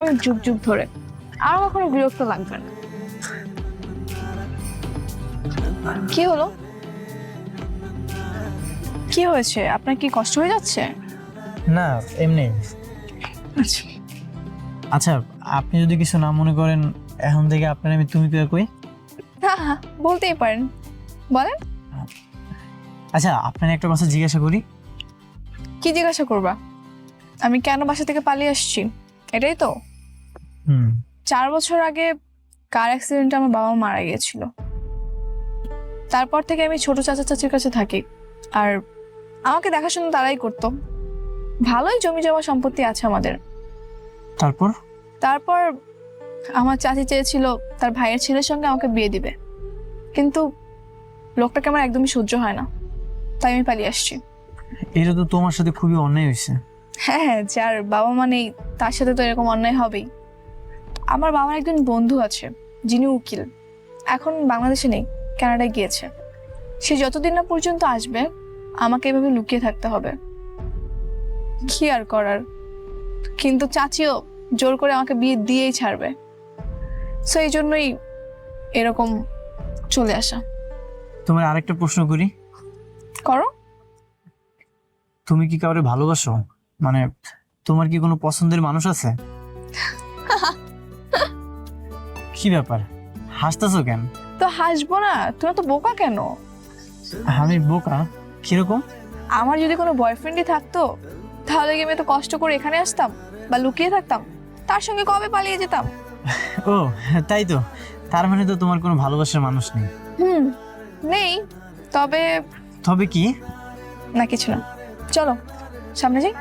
যুগ যুগ ধরে আর কখনো বিরক্ত লাগবে না। কি হলো? কি হয়েছে? আপনার কি কষ্ট হয়ে যাচ্ছে? না, এমনি। আচ্ছা, আচ্ছা, আপনি যদি কিছু না মনে করেন, এখন থেকে আপনার আমি তুমি করে কই। হ্যাঁ হ্যাঁ, বলতেই পারেন, বলেন। আচ্ছা, আপনার একটা কথা জিজ্ঞাসা করি। কি জিজ্ঞাসা করবা? আমি কেন বাসা থেকে পালিয়ে আসছি, এটাই তো? 4 বছর আগে কার অ্যাক্সিডেন্টে আমার বাবা মারা গিয়েছিল। তারপর থেকে আমি ছোট চাচা চাচির কাছে থাকি, আর আমাকে দেখাশোনা তারাই করতো। ভালোই জমি জমা সম্পত্তি আছে আমাদের। তারপর তারপর আমার চাচি চেয়েছিল তার ভাইয়ের ছেলের সঙ্গে আমাকে বিয়ে দিবে, কিন্তু লোকটাকে আমার একদমই সহ্য হয় না, তাই আমি পালিয়ে আসছি। এটা তো তোমার সাথে খুবই অন্যায় হয়েছে। হ্যাঁ হ্যাঁ, যার বাবা মা নেই তার সাথে তো এরকম অন্যায় হবেই। আমার বাবার একজন বন্ধু আছে যিনি উকিল, এখন বাংলাদেশে নেই, কানাডায় গিয়েছে। সে যতদিন না পর্যন্ত আসবে আমাকে এভাবে লুকিয়ে থাকতে হবে। কি আর করার, কিন্তু চাচিও জোর করে আমাকে বিয়ে দিয়েই ছাড়বে। সো এই জন্যই এরকম চলে আসা। তোমার আরেকটা প্রশ্ন করি। করো। তুমি কি কাউরে ভালোবাসো? মানে তোমার কি কোনো পছন্দের মানুষ আছে? কি ব্যাপার, হাসতেছো কেন? তো হাসবো না, তুমি তো বোকা কেন? আমি বোকা? কিরকম? আমার যদি কোনো বয়ফ্রেন্ডই থাকতো তাহলে কি আমি এত কষ্ট করে এখানে আসতাম বা লুকিয়ে থাকতাম? তার সঙ্গে কবে পালিয়ে যেতাম। ও, তাই তো। তার মানে তো তোমার কোনো ভালোবাসার মানুষ নেই। নেই, তবে তবে কি? না, কিছু না। চলো সামনে যাই।